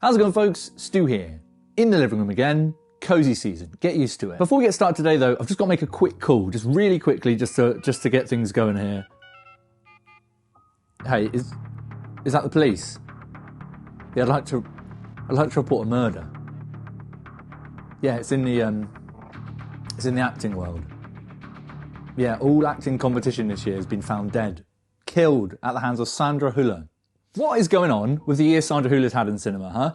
How's it going, folks? Stu here. In the living room again. Cozy season. Get used to it. Before we get started today, though, I've just got to make a quick call, just really quickly, just to get things going here. Hey, is that the police? Yeah, I'd like to report a murder. Yeah, it's in the acting world. Yeah, all acting competition this year has been found dead, killed at the hands of Sandra Hüller. What is going on with the year Sandra Hüller's had in cinema, huh?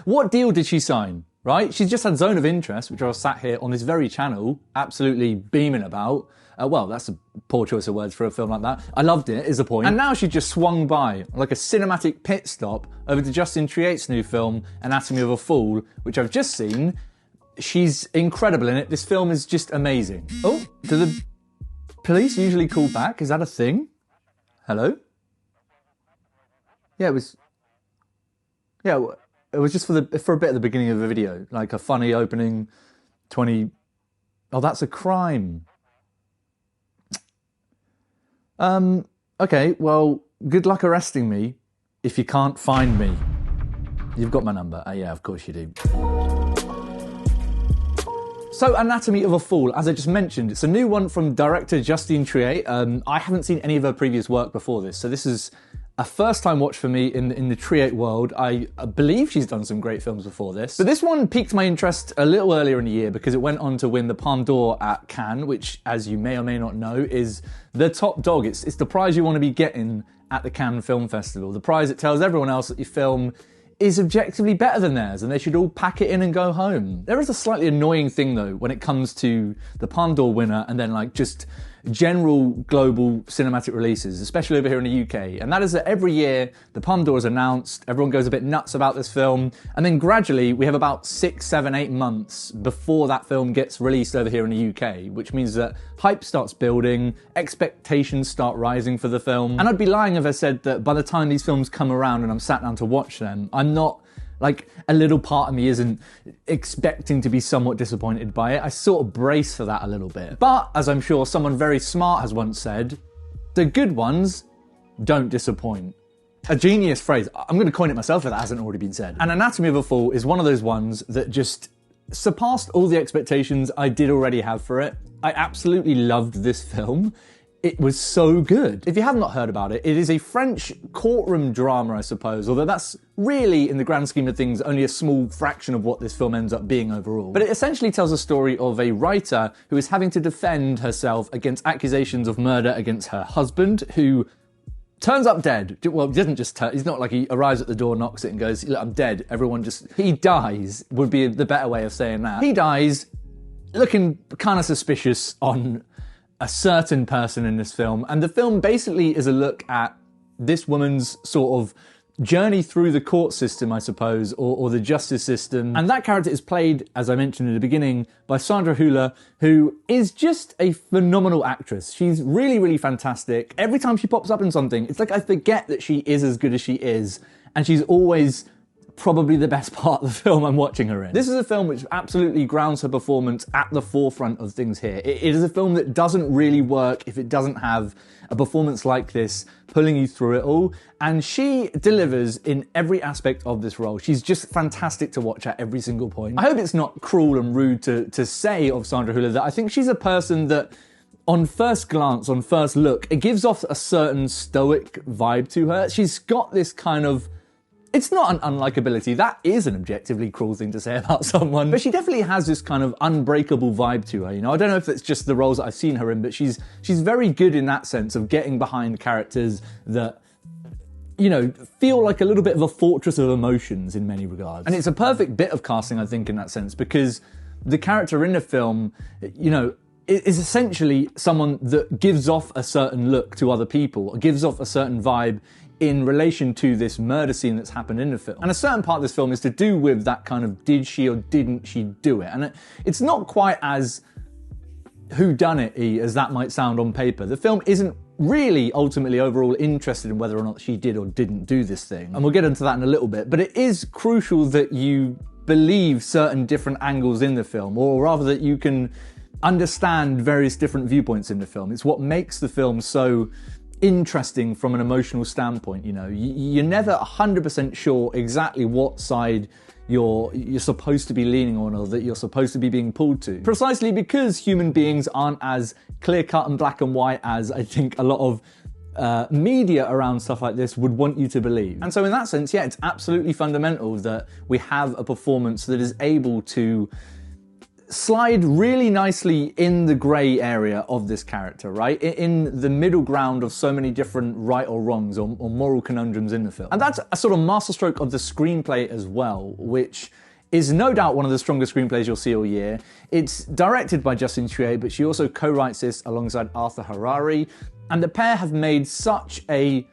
What deal did she sign, right? She's just had Zone of Interest, which I was sat here on this very channel, absolutely beaming about. Well, that's a poor choice of words for a film like that. I loved it, is the point. And now she just swung by, like a cinematic pit stop, over to Justine Triet's new film, Anatomy of a Fool, which I've just seen. She's incredible in it. This film is just amazing. Oh, do the police usually call back? Is that a thing? Hello? Yeah, it was just for a bit at the beginning of the video, like a funny opening, 20. Oh, that's a crime. Okay, well, good luck arresting me if you can't find me. You've got my number. Yeah, of course you do. So, Anatomy of a Fool, as I just mentioned, it's a new one from director Justine Triet. I haven't seen any of her previous work before this, so this is a first-time watch for me in the Triet world. I believe she's done some great films before this. But this one piqued my interest a little earlier in the year because it went on to win the Palme d'Or at Cannes, which, as you may or may not know, is the top dog. It's the prize you want to be getting at the Cannes Film Festival. The prize that tells everyone else that your film is objectively better than theirs and they should all pack it in and go home. There is a slightly annoying thing, though, when it comes to the Palme d'Or winner and then, like, just general global cinematic releases, especially over here in the UK, and that is that every year the Palme d'Or is announced, everyone goes a bit nuts about this film, and then gradually we have about 6, 7, 8 months before that film gets released over here in the UK, which means that hype starts building, expectations start rising for the film, and I'd be lying if I said that by the time these films come around and I'm sat down to watch them, I'm not, like, a little part of me isn't expecting to be somewhat disappointed by it. I sort of brace for that a little bit. But, as I'm sure someone very smart has once said, the good ones don't disappoint. A genius phrase. I'm going to coin it myself if that hasn't already been said. And Anatomy of a Fool is one of those ones that just surpassed all the expectations I did already have for it. I absolutely loved this film. It was so good. If you have not heard about it, it is a French courtroom drama, I suppose, although that's really, in the grand scheme of things, only a small fraction of what this film ends up being overall. But it essentially tells a story of a writer who is having to defend herself against accusations of murder against her husband, who turns up dead. Well, he doesn't just turn, he's not like he arrives at the door, knocks it and goes, look, I'm dead. Everyone just, he dies, would be the better way of saying that. He dies looking kind of suspicious on a certain person in this film, and the film basically is a look at this woman's sort of journey through the court system, I suppose, or the justice system. And that character is played, as I mentioned in the beginning, by Sandra Hüller, who is just a phenomenal actress. She's really, really fantastic. Every time she pops up in something, it's like I forget that she is as good as she is, and she's always probably the best part of the film I'm watching her in. This is a film which absolutely grounds her performance at the forefront of things here. It is a film that doesn't really work if it doesn't have a performance like this pulling you through it all, and she delivers in every aspect of this role. She's just fantastic to watch at every single point. I hope it's not cruel and rude to say of Sandra Hüller that I think she's a person that, on first glance, on first look, it gives off a certain stoic vibe to her. She's got this kind of, it's not an unlikability, that is an objectively cruel thing to say about someone, but she definitely has this kind of unbreakable vibe to her, you know? I don't know if it's just the roles that I've seen her in, but she's very good in that sense of getting behind characters that, you know, feel like a little bit of a fortress of emotions in many regards. And it's a perfect bit of casting, I think, in that sense, because the character in the film, you know, is essentially someone that gives off a certain look to other people, or gives off a certain vibe in relation to this murder scene that's happened in the film. And a certain part of this film is to do with that kind of did she or didn't she do it? And it's not quite as whodunit-y as that might sound on paper. The film isn't really ultimately overall interested in whether or not she did or didn't do this thing. And we'll get into that in a little bit, but it is crucial that you believe certain different angles in the film, or rather that you can understand various different viewpoints in the film. It's what makes the film so interesting from an emotional standpoint. You know, you're never 100% sure exactly what side you're supposed to be leaning on, or that you're supposed to be being pulled to. Precisely because human beings aren't as clear-cut and black and white as I think a lot of media around stuff like this would want you to believe. And so in that sense, yeah, it's absolutely fundamental that we have a performance that is able to slide really nicely in the grey area of this character, right? In the middle ground of so many different right or wrongs or moral conundrums in the film. And that's a sort of masterstroke of the screenplay as well, which is no doubt one of the strongest screenplays you'll see all year. It's directed by Justine Triet, but she also co-writes this alongside Arthur Harari, and the pair have made such a...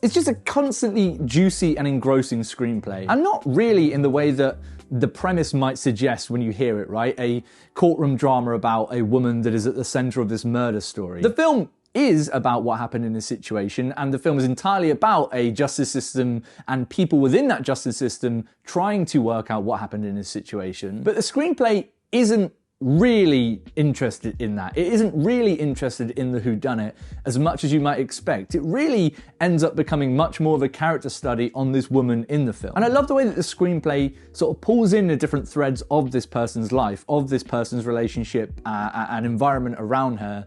It's just a constantly juicy and engrossing screenplay. And not really in the way that the premise might suggest when you hear it, right? A courtroom drama about a woman that is at the center of this murder story. The film is about what happened in this situation, and the film is entirely about a justice system and people within that justice system trying to work out what happened in this situation. But the screenplay isn't really interested in that. It isn't really interested in the whodunit as much as you might expect. It really ends up becoming much more of a character study on this woman in the film. And I love the way that the screenplay sort of pulls in the different threads of this person's life, of this person's relationship and environment around her,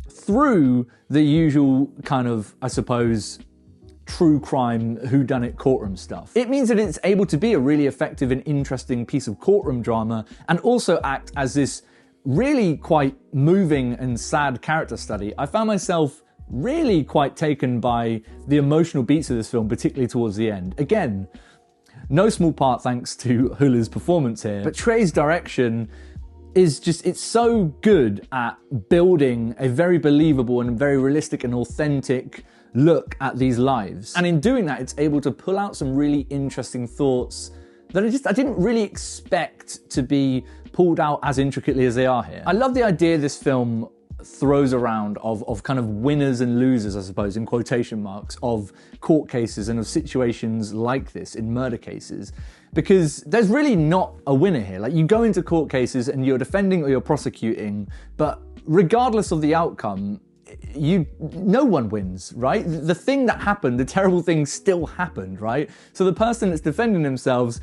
through the usual kind of, I suppose, true crime whodunit courtroom stuff. It means that it's able to be a really effective and interesting piece of courtroom drama, and also act as this really quite moving and sad character study. I found myself really quite taken by the emotional beats of this film, particularly towards the end. Again, no small part thanks to Hula's performance here, but Trey's direction is just, it's so good at building a very believable and very realistic and authentic look at these lives. And in doing that, it's able to pull out some really interesting thoughts that I didn't really expect to be pulled out as intricately as they are here. I love the idea this film throws around of kind of winners and losers, I suppose, in quotation marks, of court cases and of situations like this in murder cases. Because there's really not a winner here. Like, you go into court cases and you're defending or you're prosecuting, but regardless of the outcome, no one wins, right? The thing that happened, the terrible thing still happened, right? So the person that's defending themselves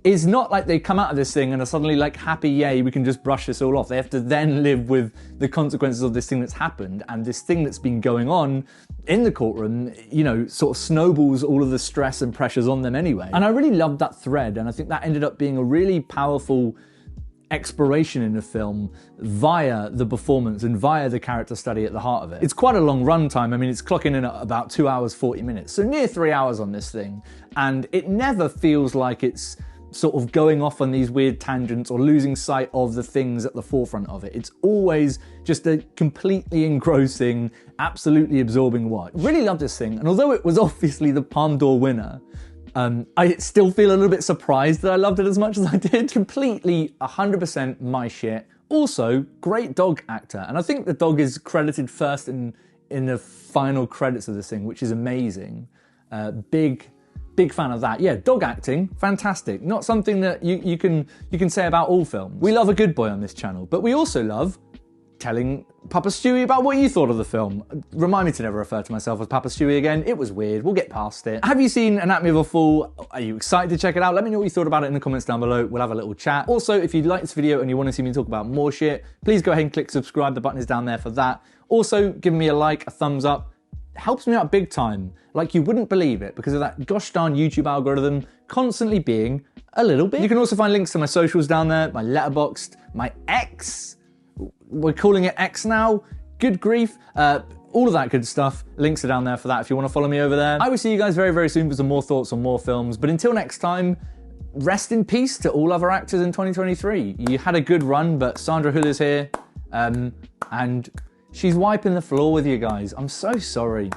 is not like they come out of this thing and are suddenly like happy, yay, we can just brush this all off. They have to then live with the consequences of this thing that's happened, and this thing that's been going on in the courtroom, you know, sort of snowballs all of the stress and pressures on them anyway. And I really loved that thread, and I think that ended up being a really powerful exploration in the film via the performance and via the character study at the heart of it. It's quite a long run time. I mean, it's clocking in at about 2 hours, 40 minutes. So near 3 hours on this thing. And it never feels like it's sort of going off on these weird tangents or losing sight of the things at the forefront of it. It's always just a completely engrossing, absolutely absorbing watch. Really love this thing. And although it was obviously the Palme d'Or winner, I still feel a little bit surprised that I loved it as much as I did. Completely 100% my shit. Also, great dog actor. And I think the dog is credited first in the final credits of this thing, which is amazing. Big fan of that. Yeah, dog acting, fantastic. Not something that you can say about all films. We love a good boy on this channel, but we also love telling Papa Stewie about what you thought of the film. Remind me to never refer to myself as Papa Stewie again. It was weird. We'll get past it. Have you seen Anatomy of a Fool? Are you excited to check it out? Let me know what you thought about it in the comments down below. We'll have a little chat. Also, if you like this video and you want to see me talk about more shit, please go ahead and click subscribe. The button is down there for that. Also, give me a like, a thumbs up. It helps me out big time. Like you wouldn't believe it, because of that gosh darn YouTube algorithm constantly being a little bit. You can also find links to my socials down there, my Letterboxd, my X. We're calling it X now. Good grief. All of that good stuff. Links are down there for that if you want to follow me over there. I will see you guys very, very soon for some more thoughts on more films. But until next time, rest in peace to all other actors in 2023. You had a good run, but Sandra Hülla's here. And she's wiping the floor with you guys. I'm so sorry.